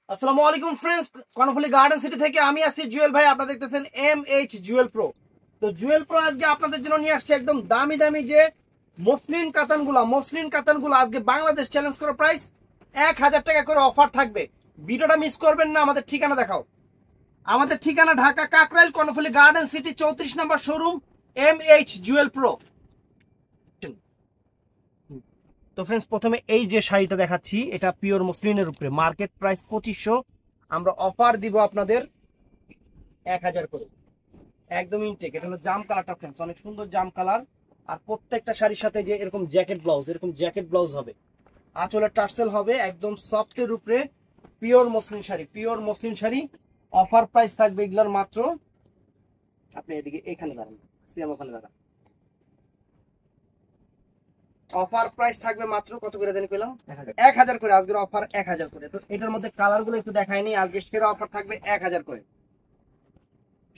আসসালামু আলাইকুম friends, Karnaphuli garden city থেকে আমি আছি জুয়েল ভাই। আপনারা দেখতেছেন MH জুয়েল প্রো। তো জুয়েল প্রো আজকে আপনাদের জন্য নিয়ে আসছে একদম দামি দামি যে মসলিন কাতানগুলো আজকে বাংলাদেশ চ্যালেঞ্জ করা প্রাইস 1000 টাকা করে অফার থাকবে। ভিডিওটা মিস করবেন না। আমাদের ঠিকানা দেখাও। আমাদের ঠিকানা ঢাকা কাকরাইল, কর্ণফুলী গার্ডেন সিটি 34 নম্বর শোরুম, MH জুয়েল প্রো। তো ফ্রেন্ডস, প্রথমে এই যে শাড়িটা দেখাচ্ছি, এটা পিওর মসলিনের উপরে, মার্কেট প্রাইস 2500, আমরা অফার দিব আপনাদের 1000 করে, একদম ইনটেক। এটা হলো জাম কালারটা ফ্রেন্ডস, অনেক সুন্দর জাম কালার। আর প্রত্যেকটা শাড়ির সাথে যে এরকম জ্যাকেট ব্লাউজ হবে, আঁচলের টার্সেল হবে, একদম সফটের উপরে pure muslin sari. Offer price থাকবে এগুলোর মাত্র, আপনি এদিকে এখানে দাঁড়ান, সিএম ওখানে দাঁড়ান, অফার প্রাইস থাকবে মাত্র কত করে জানি পেলাম, 1000 করে। আজকের অফার 1000 করে। তো এটার মধ্যে কালার গুলো একটু দেখায়নি। আজকে সেরা অফার থাকবে 1000 করে,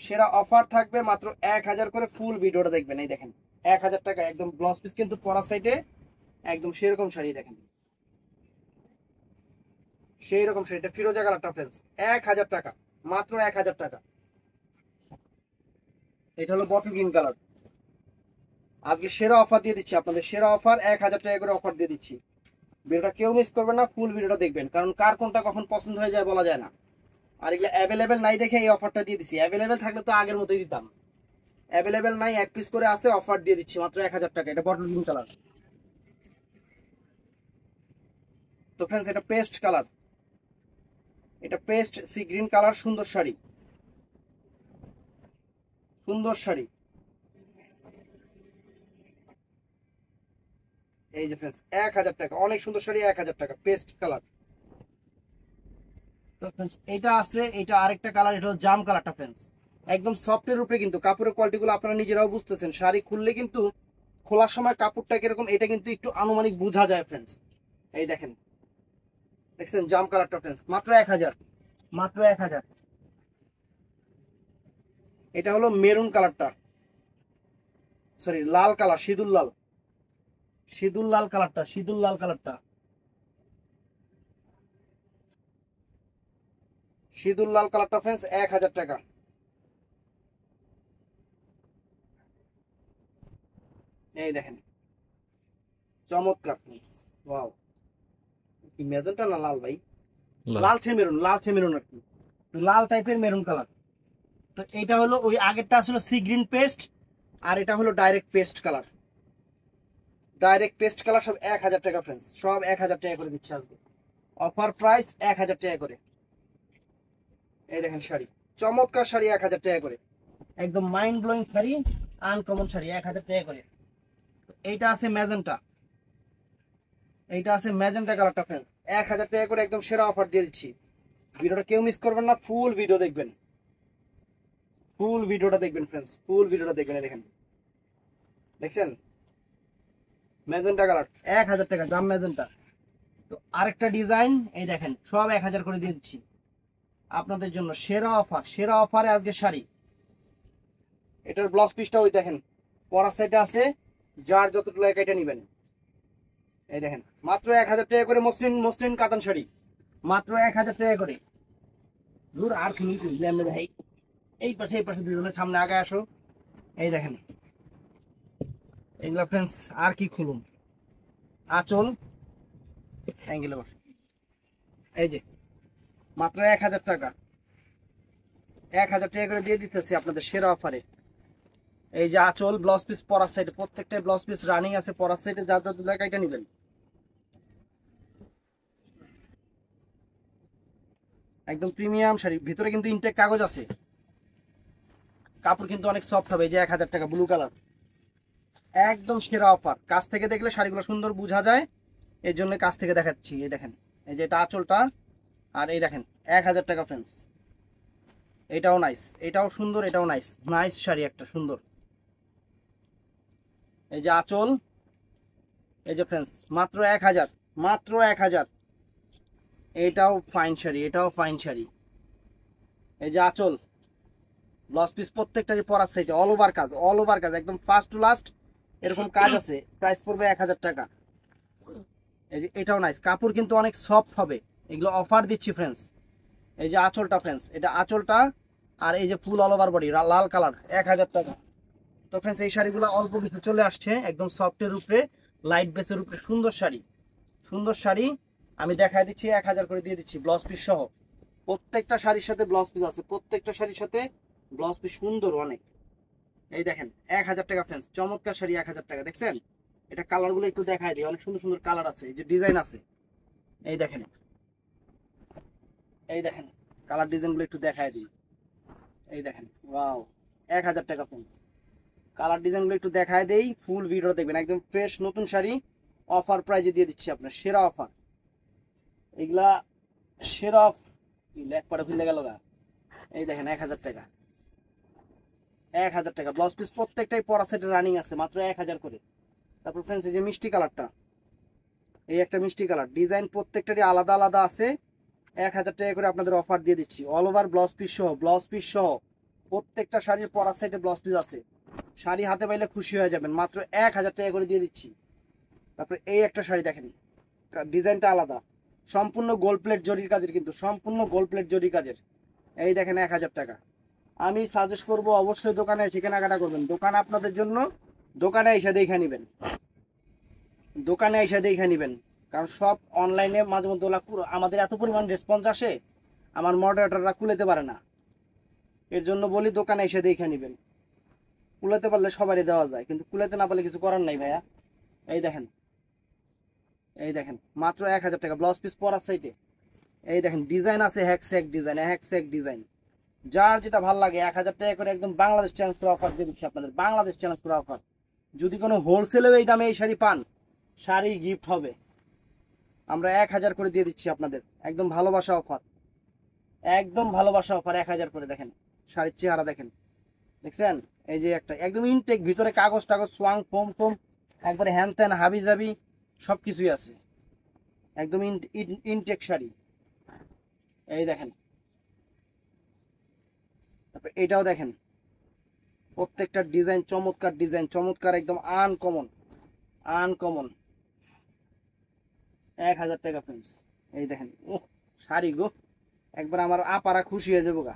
সেরা অফার থাকবে মাত্র 1000 করে। ফুল ভিডিওটা দেখবেন। এই দেখেন 1000 টাকা একদম ব্লাউজ পিস, কিন্তু পরা সাইডে একদম সেরকম শাড়ি দেখেন, সেই রকম শাড়ি। এটা ফিরোজা কালারটা ফ্রেন্ডস, 1000 টাকা, মাত্র 1000 টাকা। এটা হলো বটল গ্রিন কালার। আজকে সেরা অফার দিয়ে দিচ্ছি আপনাদের, সেরা অফার 1000 টাকা করে অফার দিয়ে দিচ্ছি। ভিডিওটা কেউ মিস করবেন না, ফুল ভিডিওটা দেখবেন, কারণ কার কোনটা কখন পছন্দ হয়ে যায় বলা যায় না। আর এগুলো অ্যাভেলেবেল নাই দেখে এই অফারটা দিয়ে দিচ্ছি। অ্যাভেলেবেল থাকলে তো আগের মতোই দিতাম, অ্যাভেলেবেল নাই, এক পিস করে আছে, অফার দিয়ে দিচ্ছি মাত্র 1000 টাকা। এটা বটল গ্রিন কালার। তো ফ্রেন্ডস, এটা পেস্ট কালার, এটা পেস্ট সি গ্রিন কালার। সুন্দর শাড়ি, সুন্দর শাড়ি। এই যে ফ্রেন্ডস 1000 টাকা, অনেক সুন্দর শাড়ি, 1000 টাকা, পেস্ট কালার। তো ফ্রেন্ডস, এটা আছে, এটা আরেকটা কালার, এটা হলো জাম কালারটা ফ্রেন্ডস, একদম সফটের উপরে। কিন্তু কাপড়ের কোয়ালিটি গুলো আপনারা নিজেরাও বুঝতেছেন, শাড়ি খুললে কিন্তু খোলার সময় কাপড়টা কিরকম এটা কিন্তু একটু আনুমানিক বোঝা যায় ফ্রেন্ডস। এই দেখেন, দেখছেন জাম কালারটা ফ্রেন্ডস, মাত্র 1000, মাত্র 1000। এটা হলো মেরুন কালারটা, সরি লাল কালার, সিঁদুর লাল কালারটা, সিঁদুর লাল কালারটা ফ্রেন্ডস 1000 টাকা। এই দেখেন চমৎকার ফ্রেন্ডস, ওয়াও। কি মেজেন্টা না লাল ভাই? লালচে মেরুন আর কি, লাল টাইপের মেরুন কালার। তো এটা হলো ওই আগেরটা ছিল সি গ্রিন পেস্ট, আর এটা হলো ডাইরেক্ট পেস্ট কালার। সব 1000 টাকা ফ্রেন্ডস, সব 1000 টাকা করে দিচ্ছে আজকে। অফার প্রাইস 1000 টাকা করে। এই দেখেন শাড়ি, চমৎকার শাড়ি, 1000 টাকা করে, একদম mind blowing sari, uncommon sari, 1000 টাকা করে। এইটা আছে ম্যাজেন্টা, কালারটা ফ্রেন্ডস, 1000 টাকা করে, একদম সেরা অফার দিয়ে দিচ্ছি। ভিডিওটা কেউ মিস করবেন না, ফুল ভিডিও দেখবেন, ফুল ভিডিওটা দেখবেন ফ্রেন্ডস, ফুল ভিডিওটা দেখবেন। এই দেখেন, দেখছেন ম্যাজেন্টা কালার, 1000 টাকা, জাম ম্যাজেন্টা। তো আরেকটা ডিজাইন, এই দেখেন সব 1000 করে দিয়ে দিচ্ছি আপনাদের জন্য, সেরা অফার। সেরা অফারে আজকে শাড়ি। এটার ব্লাউজ পিসটা ওই দেখেন পরা সাইডে আছে, যার যতটুকু লাগে এটা নেবেন। এই দেখেন মাত্র 1000 টাকা করে, মসলিন কাতান শাড়ি, মাত্র 1000 টাকা করে। দূর আর শুনি ভাই, এই পাশে দুজনের সামনে আগে আসো। এই দেখেন এগুলা ফ্রেন্ডস, আর কি খুলুন, আঁচল অ্যাঙ্গেলে বসো। এই যে মাত্র 1000 টাকা, 1000 টাকা করে দিয়ে দিতেছি আপনাদের সেরা অফারে। এই যে আঁচল, ব্লাউজ পিস পরার সাইডে, প্রত্যেকটা ব্লাউজ পিস রানিং আছে পরার সাইডে, যার যত লাগে এটা নেবেন। একদম প্রিমিয়াম শাড়ি, ভিতরে কিন্তু ইনটেক কাগজ আছে, কাপড় কিন্তু অনেক সফট হবে। এই যে 1000 টাকা, ব্লু কালার, একদম সেরা অফার। কাছ থেকে দেখলে শাড়িগুলো সুন্দর বোঝা যায়, এই জন্য কাছ থেকে দেখাচ্ছি। এই দেখেন, এই যে এটা আঁচলটা, আর এই দেখেন 1000 টাকা ফ্রেন্ডস। এটাও নাইস, এটাও সুন্দর, এটাও নাইস, নাইস শাড়ি একটা সুন্দর। এই যে আঁচল, এই যে ফ্রেন্ডস মাত্র 1000, মাত্র 1000। এটাও ফাইন শাড়ি, এটাও ফাইন শাড়ি। এই যে আঁচল, ব্লাউজ পিস প্রত্যেকটারই পরার সাইডে অল ওভার কাজ, একদম ফার্স্ট টু লাস্ট এরকম কাজ আছে। প্রাইস পড়বে 1000 টাকা। এই যে এটাও নাইস, কাপড় কিন্তু অনেক সফট হবে। এগুলো অফার দিচ্ছি ফ্রেন্ডস, এই যে আঁচলটা ফ্রেন্ডস, এটা আঁচলটা, আর এই যে ফুল অল ওভার বডি লাল কালার, 1000 টাকা। তো ফ্রেন্ডস এই শাড়িগুলো অল্প কিছু চলে আসছে, একদম সফটের উপরে, লাইট বেসের উপরে, সুন্দর শাড়ি, সুন্দর শাড়ি। আমি দেখাই দিচ্ছি, 1000 করে দিয়ে দিচ্ছি ব্লাউজ পিস সহ। প্রত্যেকটা শাড়ির সাথে ব্লাউজ পিস আছে, প্রত্যেকটা শাড়ির সাথে ব্লাউজ পিস সুন্দর অনেক। এই দেখেন 1000 টাকা ফ্রেন্ডস, চমৎকার শাড়ি 1000 টাকা। দেখছেন এটা কালার গুলো একটু দেখাই দিই, অনেক সুন্দর সুন্দর কালার আছে, এই যে ডিজাইন আছে, এই দেখেন, এই দেখেন কালার ডিজাইন গুলো একটু দেখাই দিই। এই দেখেন ওয়াও, 1000 টাকা ফ্রেন্ডস। কালার ডিজাইন গুলো একটু দেখায় দেই, ফুল ভিডিও দেখবেন, একদম ফ্রেশ নতুন শাড়ি, অফার প্রাইজে দিয়ে দিচ্ছি আপনার, সেরা অফার এগুলা, সেরা লেখ পরে ভুলে গেল গা। এই দেখেন 1000 টাকা, 1000 টাকা ব্লাউজ পিস, প্রত্যেকটাই পরা সেটে রানিং আছে, মাত্র 1000 করে। তারপর ফ্রেন্ডস এই যে মিষ্টি কালারটা, এই একটা মিষ্টি কালার, ডিজাইন প্রত্যেকটারই আলাদা আলাদা আছে, 1000 টাকা করে আপনাদের অফার দিয়ে দিচ্ছি, অল ওভার ব্লাউজ পিস সহ, ব্লাউজ পিস সহ প্রত্যেকটা শাড়ির পরা সেটে ব্লাউজ পিস আছে। শাড়ি হাতে পাইলে খুশি হয়ে যাবেন, মাত্র 1000 টাকা করে দিয়ে দিচ্ছি। তারপরে এই একটা শাড়ি দেখেন, ডিজাইনটা আলাদা, সম্পূর্ণ গোল্ড প্লেট জরির কাজের, কিন্তু সম্পূর্ণ গোল্ড প্লেট জরির কাজের। এই দেখেন 1000 টাকা। আমি সাজেস্ট করব অবশ্যই দোকানে এসে কেনাকাটা করবেন, দোকান আপনাদের জন্য, দোকানে এসে দেখে নেবেন, দোকানে এসে দেখে নেবেন। কারণ সব অনলাইনে মাঝে মধ্যে আমাদের এত পরিমাণ রেসপন্স আসে, আমার মডারেটররা কুলাতে পারে না, এর জন্য বলি দোকানে এসে দেখে নেবেন। কুলাতে পারলে সবারই দেওয়া যায়, কিন্তু কুলাতে না পারলে কিছু করার নাই ভাইয়া। এই দেখেন, এই দেখেন মাত্র 1000 টাকা ব্লাউজ পিস পরার সাইডে। এই দেখেন ডিজাইন আছে, হ্যাকস্যাক ডিজাইন, হ্যাকস্যাক ডিজাইন, যার যেটা ভালো লাগে 1000 টাকা করে একদম বাংলাদেশ চ্যালেঞ্জ করে অফার দিয়ে দিচ্ছি আপনাদের, বাংলাদেশ চ্যালেঞ্জ করে অফার। যদি কোনো হোলসেলেও এই দামে এই শাড়ি পান, শাড়ি গিফট হবে, আমরা 1000 করে দিয়ে দিচ্ছি আপনাদের, একদম ভালোবাসা অফার, একদম ভালোবাসা অফার, 1000 করে। দেখেন শাড়ির চেহারা দেখেন, দেখছেন এই যে একটা একদম ইনটেক, ভিতরে কাগজ টাগজ সোয়াং ফোম ফোম একবারে হ্যান ত্যান হাবি জাবি সবকিছুই আছে, একদম ইনটেক শাড়ি। এই দেখেন, তারপর এটাও দেখেন, প্রত্যেকটা ডিজাইন চমৎকার, ডিজাইন চমৎকার, একদম আনকমন, আনকমন, 1000 টাকা ফ্রেন্ডস। এই দেখেন ও শাড়ি গো, একবার আমার আপারা খুশি হয়ে যাবো গা,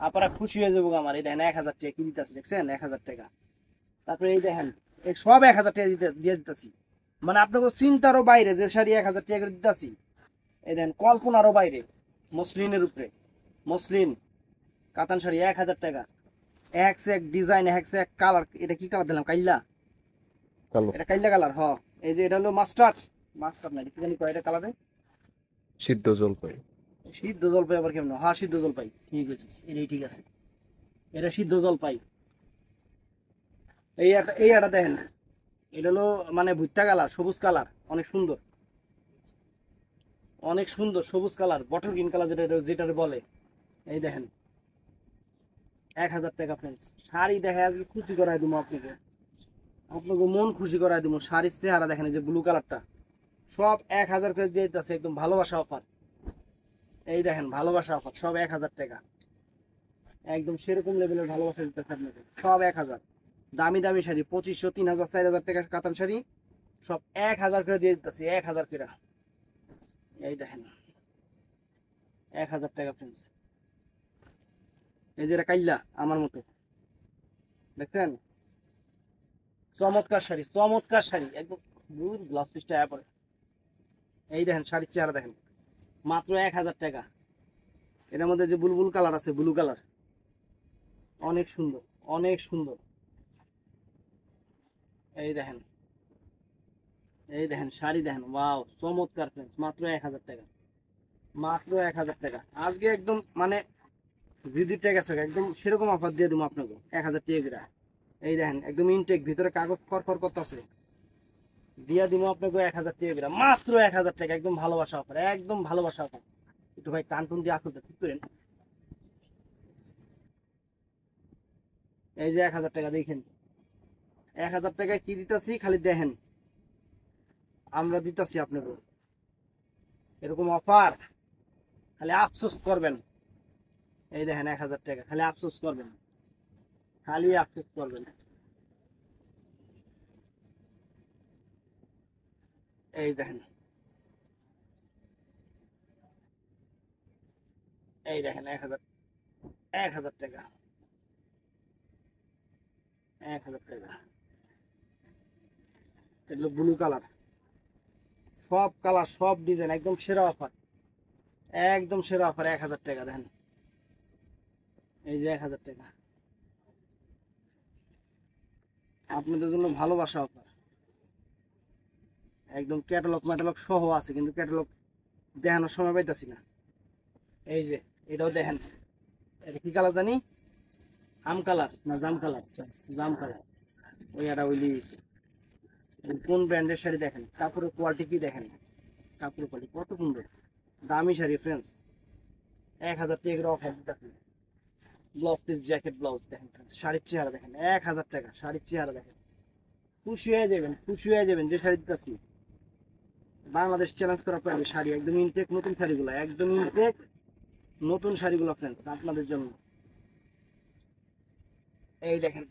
আপারা খুশি হয়ে যাবো গা আমার। এই দেখেন 1000 টাকা কি দিতেছে, দেখছেন 1000 টাকা। তারপরে এই দেখেন এই সব 1000 টাকা দিয়ে দিতেছি, মানে আপনাকে চিন্তারও বাইরে যে শাড়ি 1000 টাকা করে দিতেছি। এই দেখেন কল্পনারও বাইরে, মসলিনের উপরে, মসলিন কাতান শাড়ি 1000 টাকা, এক সে এক ডিজাইন, এক সে এক কালার। এটা কি কালার দিলাম, কাইল্লা, এটা কাইল্লা কালার, হ। এই যে এটা হলো মাস্টার্ড, মাস্টার্ড না কি জানি কয় এটা কালারে, সিদ্ধ জলপাই। সিদ্ধ জলপাই আবার কেমন, হ্যাঁ সিদ্ধ জলপাই, ঠিক আছে এটাই ঠিক আছে, এটা সিদ্ধ জলপাই। এই একটা দেখেন, এটা হলো মানে ভুট্টা কালার, সবুজ কালার, অনেক সুন্দর, অনেক সুন্দর সবুজ কালার, বটল গ্রিন কালার যেটা যেটা বলে। এই দেখেন 1000 টাকা ফ্রেন্ডস, শাড়ি দেখে আজকে খুশি করাই দেবো আপনাকে, আপনাকে মন খুশি করাই দেবো। শাড়ির চেহারা দেখেন, এই যে ব্লু কালারটা, সব 1000 করে দিয়ে দিতেছে, একদম ভালোবাসা অফার। এই দেখেন ভালোবাসা অফার, সব 1000 টাকা, একদম সেরকম লেভেলের ভালোবাসা দিতেছে আপনাকে, সব 1000। দামি দামি শাড়ি 2500, 3000, 4000 টাকার কাতান শাড়ি, সব 1000 করে দিয়ে দিতেছি, 1000 করে। এই দেখেন 1000 টাকা ফ্রেন্ডস। এই যে এটা কাইল্লা আমার মতো, দেখছেন চমৎকার শাড়ি, চমৎকার শাড়ি, একদম গ্লাস পিসটা পরে। এই দেখেন শাড়ির চেহারা দেখেন, মাত্র 1000 টাকা। এটার মধ্যে যে বুলবুল কালার আছে, ব্লু কালার, অনেক সুন্দর, অনেক সুন্দর। এই দেখেন, এই দেখেন শাড়ি দেখেন, ওয়াও চমৎকার ফ্রেন্ডস, মাত্র 1000 টাকা, মাত্র 1000 টাকা। আজকে একদম মানে জিদি টেক আছে, একদম সেরকম অফার দিয়ে দেবো আপনাকে 1000 টাকা। এই দেখেন একদম ইনটেক, ভিতরে কাগজ ফরফর করতেছে, দিয়া দিব আপনাকে 1000 টাকা, মাত্র 1000 টাকা, একদম ভালোবাসা অফার, একদম ভালোবাসা অফার। একটু ভাই টান টুন দিয়ে আসুন ঠিক করেন। এই যে 1000 টাকা দেখেন, 1000 টাকায় কি দিতেছি খালি দেখেন, আমরা দিতেছি আপনাকে এরকম অফার, খালি আফসোস করবেন। এই দেখেন 1000 টাকা, খালি আফসোস করবেন, খালি আফসোস করবেন। এই দেখেন এই দেখেন 1000 টাকা, 1000 টাকা। এগুলো ব্লু কালার, সব কালার সব ডিজাইন একদম সেরা অফার, একদম সেরা অফার 1000 টাকা। দেখেন এই যে 1000 টাকা আপনাদের জন্য ভালোবাসা অফার, একদম ক্যাটালগ ম্যাটালগ সহ আছে, কিন্তু ক্যাটালগ দেখানোর সময় পাইতাছি না। এই যে এটাও দেখেন, এটা কি কালার জানি, আম কালার না জাম কালার, জাম কালার। ওই এটা ওই লিস কোন ব্র্যান্ডের শাড়ি দেখেন, কাপড়ের কোয়ালিটি কি দেখেন, কাপড়ের কোয়ালিটি কত সুন্দর, দামি শাড়ি ফ্রেন্ডস। 1000 টাকা অফার দিতেছি। ব্লাউজ পিস জ্যাকেট ব্লাউজ দেখেন ফ্রেন্ডস, শাড়ির চেহারা দেখেন, 1000 টাকা শাড়ির চেহারা দেখেন, খুশি হয়ে যাবেন, খুশি হয়ে যাবেন। যে শাড়ি দিতেছি বাংলাদেশ চ্যালেঞ্জ করা প্রাইস শাড়ি, একদম ইনটেক নতুন শাড়িগুলো, একদম ইনটেক নতুন শাড়িগুলো ফ্রেন্ডস আপনাদের জন্য। এই দেখেন,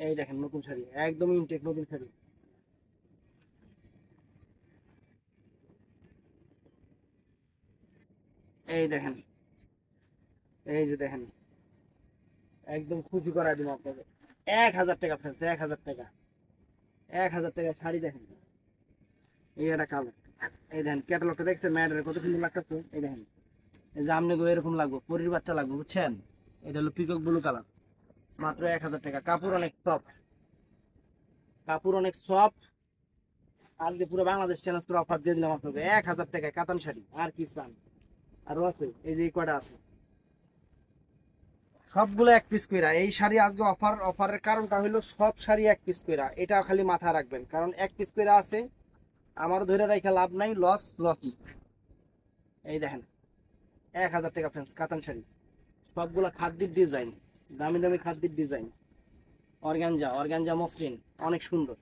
এই দেখেন নতুন শাড়ি, একদম ইনটেক নতুন শাড়ি। এই দেখেন, এই যে দেখেন, একদম খুশি করাই দিব আপনাদের। 1000 টাকা ফ্রেন্ডস, 1000 টাকা, 1000 টাকা শাড়ি দেখেন। এই একটা কালার, এই দেখেন ক্যাটালগটা দেখছেন ম্যাডারের কত সুন্দর লাগতেছে। এই দেখেন, এই যে আমনে গো এরকম লাগবে, পরীর বাচ্চা লাগবে বুঝছেন। এটা হলো পিকক ব্লু কালার, মাত্র 1000 টাকা। কাপড় অনেক সফট, কাপড় অনেক সফট। আর যে পুরো বাংলাদেশ চ্যালেঞ্জ করে অফার দিয়ে দিলাম আপনাকে 1000 টাকায় কাতান শাড়ি। আর কি চান, আরো আছে এই যে কয়টা আছে, সবগুলো এক পিস কইরা। এই শাড়ি আজকে অফার, অফারের কারণটা হলো সব শাড়ি এক পিস কইরা, এটা খালি মাথায় রাখবেন, কারণ এক পিস কইরা আছে। আমার ধরে রাখা লাভ নাই, লস লস। এই দেখেন 1000 টাকা ফ্রেন্ডস কাতান শাড়ি, সবগুলো খাদ্যের ডিজাইন, দামি দামি খাদ্যের ডিজাইন, অর্গানজা অর্গানজা মসলিন, অনেক সুন্দর।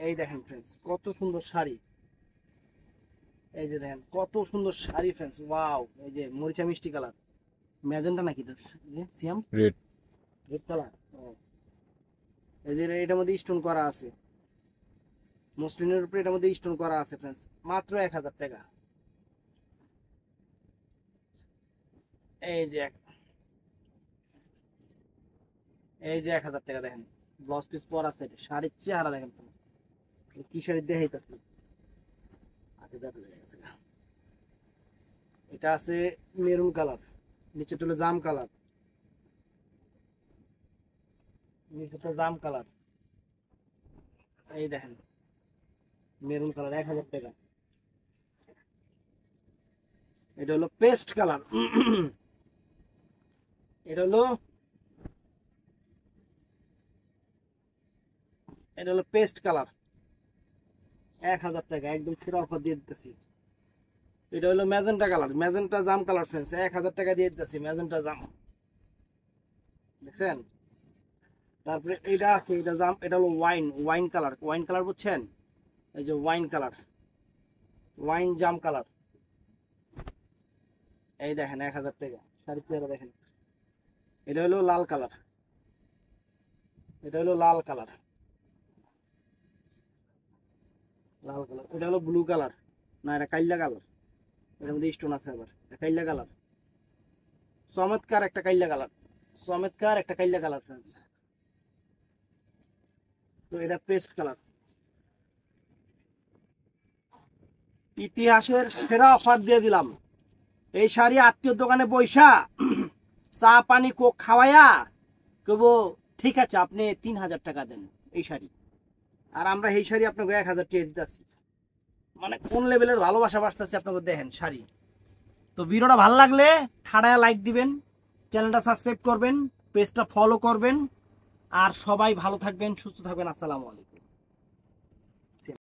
এই দেখেন ফ্রেন্ডস কত সুন্দর শাড়ি, এই যে দেখেন কত সুন্দর শাড়ি ফ্রেন্ডস, ওয়াও। এই যে মরিচা মিষ্টি কালার, ম্যাজেন্টা নাকি সিয়াম, রেড রেড কালার। এই যে এটার মধ্যে স্টোন করা আছে, মসলিনের উপরে এটার মধ্যে স্টোন করা আছে ফ্রেন্ডস, মাত্র 1000 টাকা। এই যে এই যে 1000 টাকা দেখেন, ব্লাউজ পিস পরা আছে, শাড়ির চেহারা দেখেন friends। কি শাড়ি দেখাইতেছি, এটা আছে মেরুন কালার, নিচেটা হলো জাম কালার, নিচেটা জাম কালার। এই দেখেন মেরুন কালার 1000 টাকা। এটা হলো পেস্ট কালার, এটা হলো পেস্ট কালার, 1000 টাকা একদম সেরা অফার দিয়ে দিতেছি। এটা হলো ম্যাজেন্টা কালার, ম্যাজেন্টা জাম কালার ফ্রেন্ডস, 1000 টাকা দিয়ে দিতেছি ম্যাজেন্টা জাম, দেখছেন। তারপরে এইটা আছে, এটা জাম, এটা হলো ওয়াইন কালার, ওয়াইন কালার বুঝছেন, এই যে ওয়াইন কালার, ওয়াইন জাম কালার। এই দেখেন 1000 টাকা শাড়ির চেহারা দেখেন। এটা হলো লাল কালার, এটা হলো লাল কালার, লাল কালার। এটা হলো ব্লু কালার, না এটা কাইল্লা কালার, এটার মধ্যে স্টোন আছে আবার, এটা কাইল্লা কালার, চমৎকার একটা কাইল্লা কালার, চমৎকার একটা কাইল্লা কালার ফ্রেন্ডস। তো এটা পেস্ট কালার। ইতিহাসের সেরা অফার দিয়ে দিলাম। এই শাড়ি আত্মীয় দোকানে বৈশা চা পানি কোক খাওয়াইয়া কেব ঠিক আছে আপনি 3000 টাকা দেন এই শাড়ি, আর আমরা এই শাড়ি আপনাকে 1000 টাকা দিতেছি। মানে কোন লেভেলের ভালোবাসা বাসতেছে আপনাকে দেখেন শাড়ি। তো ভিডিওটা ভালো লাগলে ঠাড়ায় লাইক দিবেন, চ্যানেলটা সাবস্ক্রাইব করবেন, পেজটা ফলো করবেন, আর সবাই ভালো থাকবেন, সুস্থ থাকবেন। আসসালামু আলাইকুম।